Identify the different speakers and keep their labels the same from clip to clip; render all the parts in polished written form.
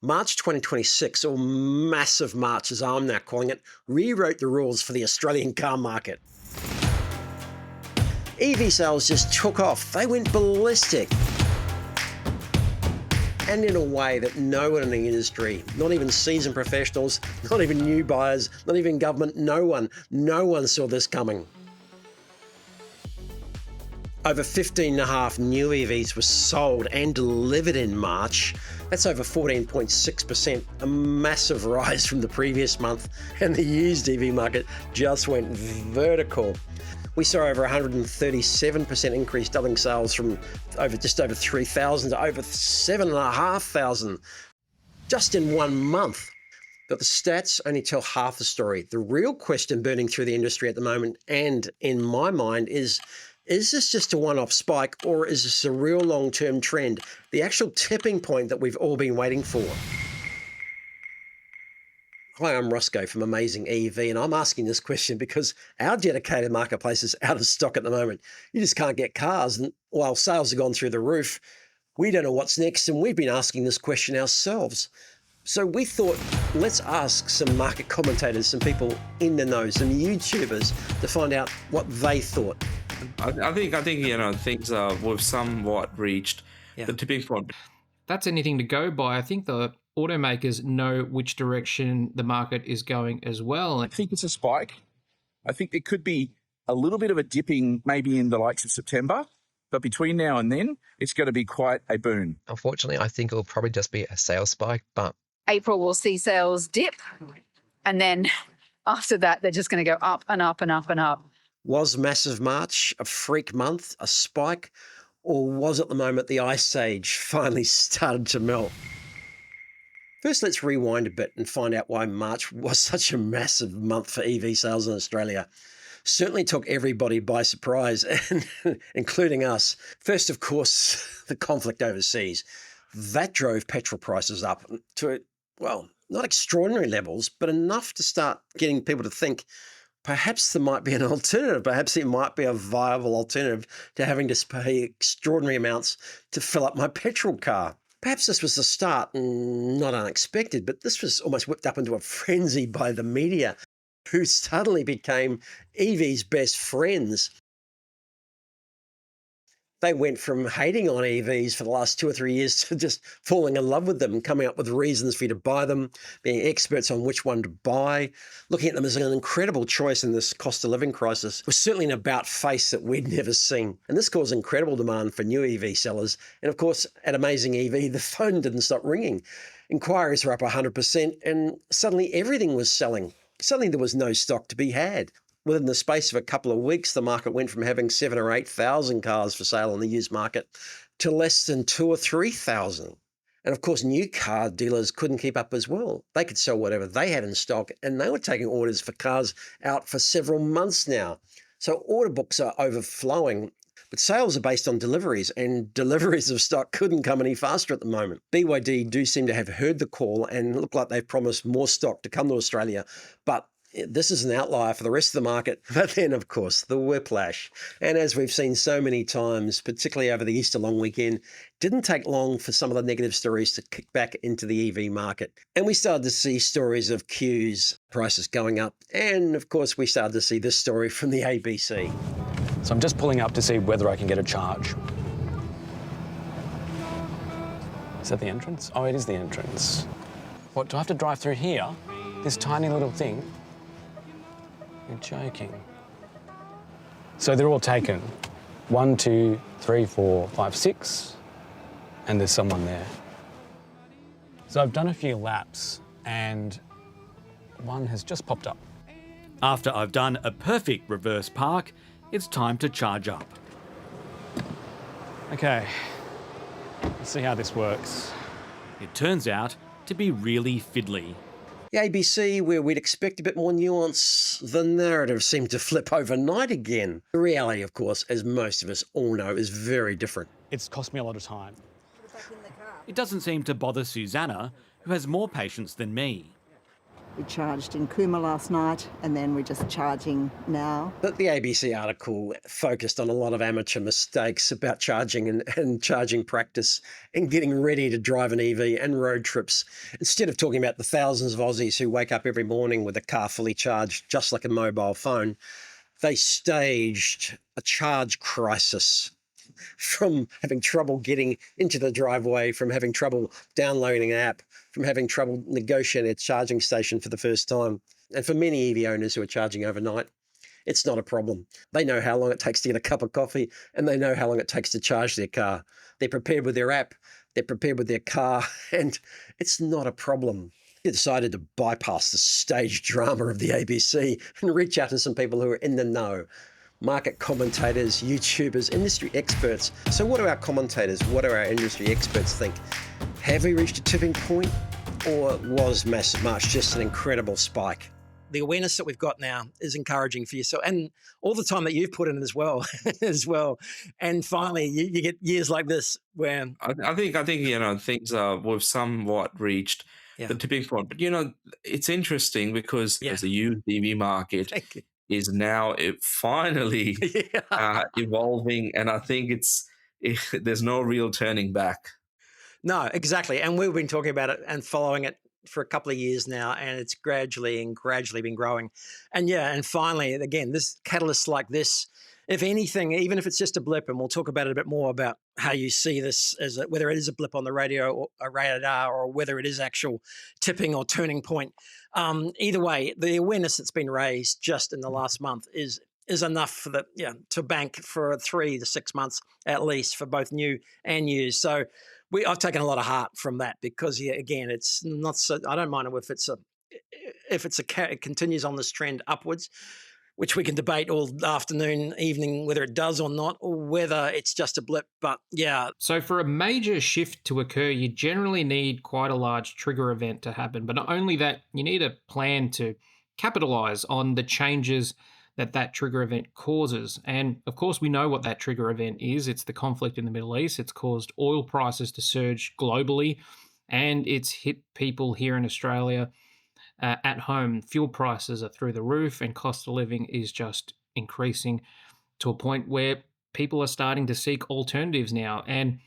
Speaker 1: March 2026, or Massive March as I'm now calling it, rewrote the rules for the Australian car market. EV sales just took off. They went ballistic. And in a way that no one in the industry, not even seasoned professionals, not even new buyers, not even government, no one saw this coming. Over 15.5 new EVs were sold and delivered in March. That's over 14.6%, a massive rise from the previous month, and the used EV market just went vertical. We saw over 137% increase, doubling sales from just over 3,000 to over 7,500 just in 1 month. But the stats only tell half the story. The real question burning through the industry at the moment, and in my mind, is this just a one-off spike, or is this a real long-term trend? The actual tipping point that we've all been waiting for. Hi, I'm Rosco from AmazingEV, and I'm asking this question because our dedicated marketplace is out of stock at the moment. You just can't get cars, and while sales have gone through the roof, we don't know what's next, and we've been asking this question ourselves. So we thought, let's ask some market commentators, some people in the know, some YouTubers, to find out what they thought.
Speaker 2: I think things we've somewhat reached the tipping point.
Speaker 3: That's anything to go by. I think the automakers know which direction the market is going as well.
Speaker 4: I think it's a spike. I think there could be a little bit of a dipping maybe in the likes of September, but between now and then, it's going to be quite a boon.
Speaker 5: Unfortunately, I think it'll probably just be a sales spike, but
Speaker 6: April will see sales dip, and then after that, they're just going to go up and up and up and up.
Speaker 1: Was Massive March a freak month, a spike, or was at the moment the ice age finally started to melt? First, let's rewind a bit and find out why March was such a massive month for EV sales in Australia. Certainly took everybody by surprise, and including us. First, of course, the conflict overseas. That drove petrol prices up to, well, not extraordinary levels, but enough to start getting people to think perhaps there might be an alternative. Perhaps it might be a viable alternative to having to pay extraordinary amounts to fill up my petrol car. Perhaps this was the start, not unexpected, but this was almost whipped up into a frenzy by the media, who suddenly became EV's best friends. They went from hating on EVs for the last 2 or 3 years to just falling in love with them, coming up with reasons for you to buy them, being experts on which one to buy, looking at them as an incredible choice in this cost of living crisis. It was certainly an about face that we'd never seen. And this caused incredible demand for new EV sellers. And of course, at AmazingEV, the phone didn't stop ringing. Inquiries were up 100%, and suddenly everything was selling. Suddenly there was no stock to be had. Within the space of a couple of weeks, the market went from having 7,000 or 8,000 cars for sale in the used market to less than 2,000 or 3,000. And of course, new car dealers couldn't keep up as well. They could sell whatever they had in stock, and they were taking orders for cars out for several months now. So order books are overflowing, but sales are based on deliveries, and deliveries of stock couldn't come any faster at the moment. BYD do seem to have heard the call and look like they've promised more stock to come to Australia, but this is an outlier for the rest of the market. But then, of course, the whiplash. And as we've seen so many times, particularly over the Easter long weekend, didn't take long for some of the negative stories to kick back into the EV market. And we started to see stories of queues, prices going up. And of course, we started to see this story from the ABC.
Speaker 7: So I'm just pulling up to see whether I can get a charge. Is that the entrance? Oh, it is the entrance. What, do I have to drive through here? This tiny little thing? You're joking. So they're all taken. 1, 2, 3, 4, 5, 6, and there's someone there. So I've done a few laps and one has just popped up.
Speaker 8: After I've done a perfect reverse park, it's time to charge up.
Speaker 7: Okay, let's see how this works.
Speaker 8: It turns out to be really fiddly.
Speaker 1: The ABC, where we'd expect a bit more nuance, the narrative seemed to flip overnight again. The reality, of course, as most of us all know, is very different.
Speaker 7: It's cost me a lot of time.
Speaker 8: It doesn't seem to bother Susanna, who has more patience than me.
Speaker 9: We charged in Cooma last night and then we're just charging now.
Speaker 1: But the ABC article focused on a lot of amateur mistakes about charging and charging practice and getting ready to drive an EV and road trips. Instead of talking about the thousands of Aussies who wake up every morning with a car fully charged, just like a mobile phone, they staged a charge crisis from having trouble getting into the driveway, from having trouble downloading an app, from having trouble negotiating a charging station for the first time. And for many EV owners who are charging overnight, it's not a problem. They know how long it takes to get a cup of coffee and they know how long it takes to charge their car. They're prepared with their app, they're prepared with their car, and it's not a problem. They decided to bypass the staged drama of the ABC and reach out to some people who are in the know. Market commentators, YouTubers, industry experts. So what do our commentators, what do our industry experts think? Have we reached a tipping point, or was Massive March just an incredible spike?
Speaker 10: The awareness that we've got now is encouraging for yourself, and all the time that you've put in as well, And finally, you get years like this where
Speaker 2: I think things we've somewhat reached the tipping point. But it's interesting because as a used EV market is now finally evolving, and I think there's no real turning back.
Speaker 10: No, exactly. And we've been talking about it and following it for a couple of years now, and it's gradually been growing. And finally, again, this catalyst like this, if anything, even if it's just a blip, and we'll talk about it a bit more about how you see this as whether it is a blip on the radio or a radar, or whether it is actual tipping or turning point. Either way, the awareness that's been raised just in the last month is enough for to bank for 3 to 6 months at least for both new and used. So I've taken a lot of heart from that because again, it's not so. I don't mind if it continues on this trend upwards, which we can debate all afternoon, evening, whether it does or not, or whether it's just a blip. But
Speaker 3: So for a major shift to occur, you generally need quite a large trigger event to happen. But not only that, you need a plan to capitalize on the changes that trigger event causes. And of course, we know what that trigger event is. It's the conflict in the Middle East. It's caused oil prices to surge globally, and it's hit people here in Australia at home. Fuel prices are through the roof, and cost of living is just increasing to a point where people are starting to seek alternatives now. And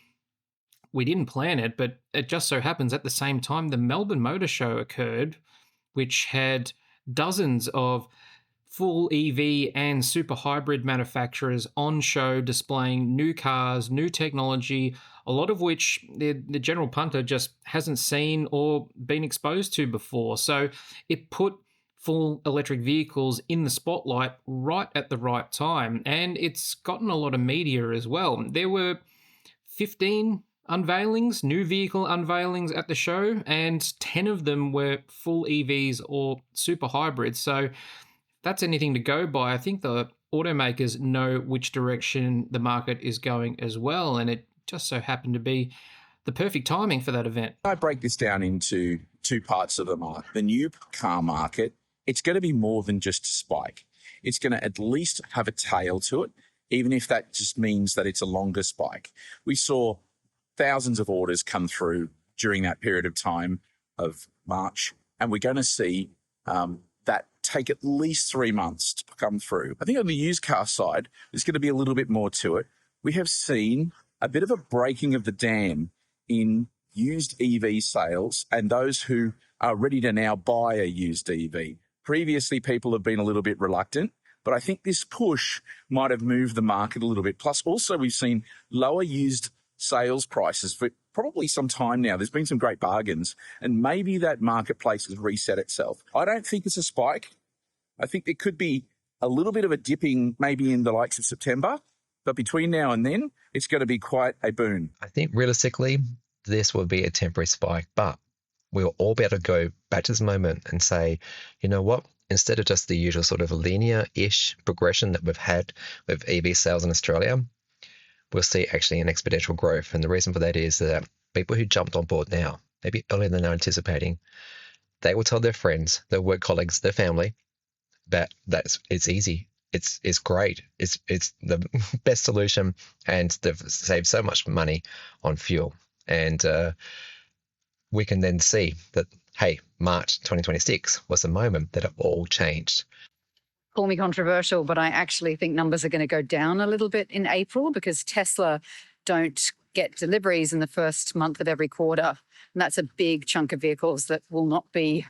Speaker 3: we didn't plan it, but it just so happens at the same time the Melbourne Motor Show occurred, which had dozens of full EV and super hybrid manufacturers on show displaying new cars, new technology, a lot of which the general punter just hasn't seen or been exposed to before. So it put full electric vehicles in the spotlight right at the right time, and it's gotten a lot of media as well. There were 15 unveilings, new vehicle unveilings at the show, and 10 of them were full EVs or super hybrids. So that's anything to go by. I think the automakers know which direction the market is going as well, and it just so happened to be the perfect timing for that event.
Speaker 4: I break this down into two parts of the market. The new car market, it's going to be more than just a spike. It's going to at least have a tail to it, even if that just means that it's a longer spike. We saw thousands of orders come through during that period of time of March, and we're going to see that take at least 3 months to come through. I think on the used car side, there's going to be a little bit more to it. We have seen a bit of a breaking of the dam in used EV sales and those who are ready to now buy a used EV. Previously, people have been a little bit reluctant, but I think this push might have moved the market a little bit. Plus, also, we've seen lower used sales prices for probably some time now. There's been some great bargains, and maybe that marketplace has reset itself. I don't think it's a spike. I think there could be a little bit of a dipping maybe in the likes of September, but between now and then, it's going to be quite a boon.
Speaker 5: I think realistically, this will be a temporary spike, but we'll all be able to go back to this moment and say, you know what? Instead of just the usual sort of linear-ish progression that we've had with EV sales in Australia, we'll see actually an exponential growth. And the reason for that is that people who jumped on board now, maybe earlier than they're anticipating, they will tell their friends, their work colleagues, their family that it's easy. It's great. It's the best solution, and they've saved so much money on fuel. And we can then see that, hey, March 2026 was the moment that it all changed.
Speaker 6: Call me controversial, but I actually think numbers are going to go down a little bit in April because Tesla don't get deliveries in the first month of every quarter. And that's a big chunk of vehicles that will not be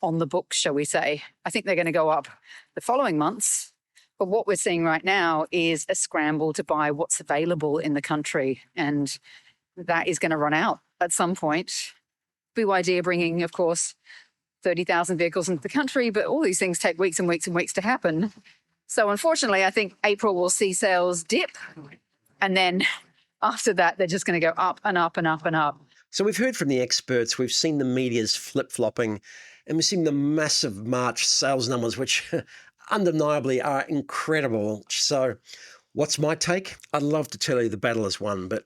Speaker 6: on the books, shall we say. I think they're going to go up the following months. But what we're seeing right now is a scramble to buy what's available in the country. And that is going to run out at some point. BYD are bringing, of course, 30,000 vehicles into the country, but all these things take weeks and weeks and weeks to happen. So unfortunately, I think April will see sales dip. And then after that, they're just going to go up and up and up and up.
Speaker 1: So we've heard from the experts, we've seen the media's flip-flopping, and we've seen the massive March sales numbers, which undeniably are incredible. So what's my take? I'd love to tell you the battle is won, but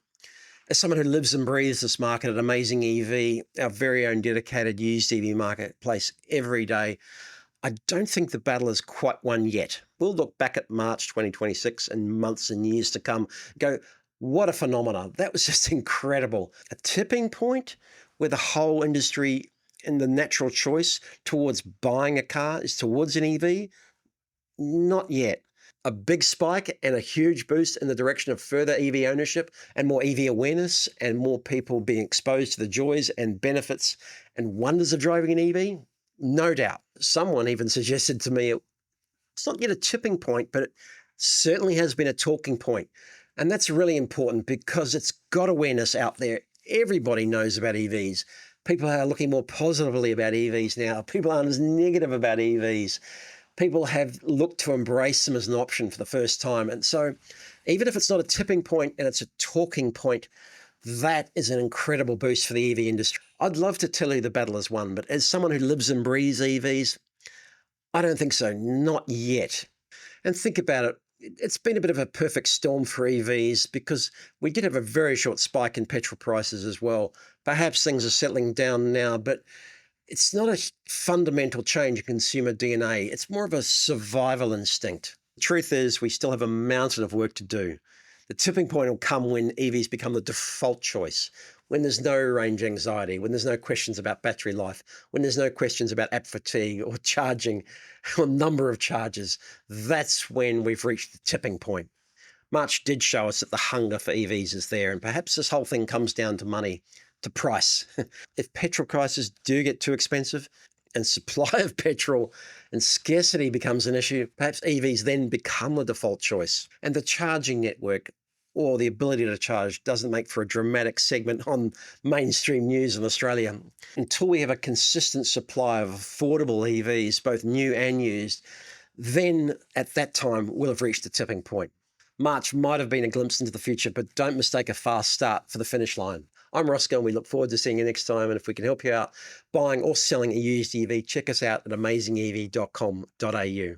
Speaker 1: as someone who lives and breathes this market at AmazingEV, our very own dedicated used EV marketplace every day, I don't think the battle is quite won yet. We'll look back at March 2026 and months and years to come, go, what a phenomenon. That was just incredible. A tipping point where the whole industry and the natural choice towards buying a car is towards an EV? Not yet. A big spike and a huge boost in the direction of further EV ownership and more EV awareness and more people being exposed to the joys and benefits and wonders of driving an EV? No doubt. Someone even suggested to me it's not yet a tipping point, but it certainly has been a talking point. And that's really important because it's got awareness out there. Everybody knows about EVs. People are looking more positively about EVs now. People aren't as negative about EVs. People have looked to embrace them as an option for the first time. And so even if it's not a tipping point and it's a talking point, that is an incredible boost for the EV industry. I'd love to tell you the battle is won, but as someone who lives and breathes EVs, I don't think so, not yet. And think about it. It's been a bit of a perfect storm for EVs because we did have a very short spike in petrol prices as well. Perhaps things are settling down now, but it's not a fundamental change in consumer DNA. It's more of a survival instinct. The truth is we still have a mountain of work to do. The tipping point will come when EVs become the default choice, when there's no range anxiety, when there's no questions about battery life, when there's no questions about app fatigue or charging or number of charges. That's when we've reached the tipping point. March did show us that the hunger for EVs is there, and perhaps this whole thing comes down to money, to price. If petrol prices do get too expensive and supply of petrol and scarcity becomes an issue, perhaps EVs then become the default choice. And the charging network or the ability to charge doesn't make for a dramatic segment on mainstream news in Australia. Until we have a consistent supply of affordable EVs, both new and used, then at that time we'll have reached a tipping point. March might have been a glimpse into the future, but don't mistake a fast start for the finish line. I'm Rosco, and we look forward to seeing you next time. And if we can help you out buying or selling a used EV, check us out at amazingev.com.au.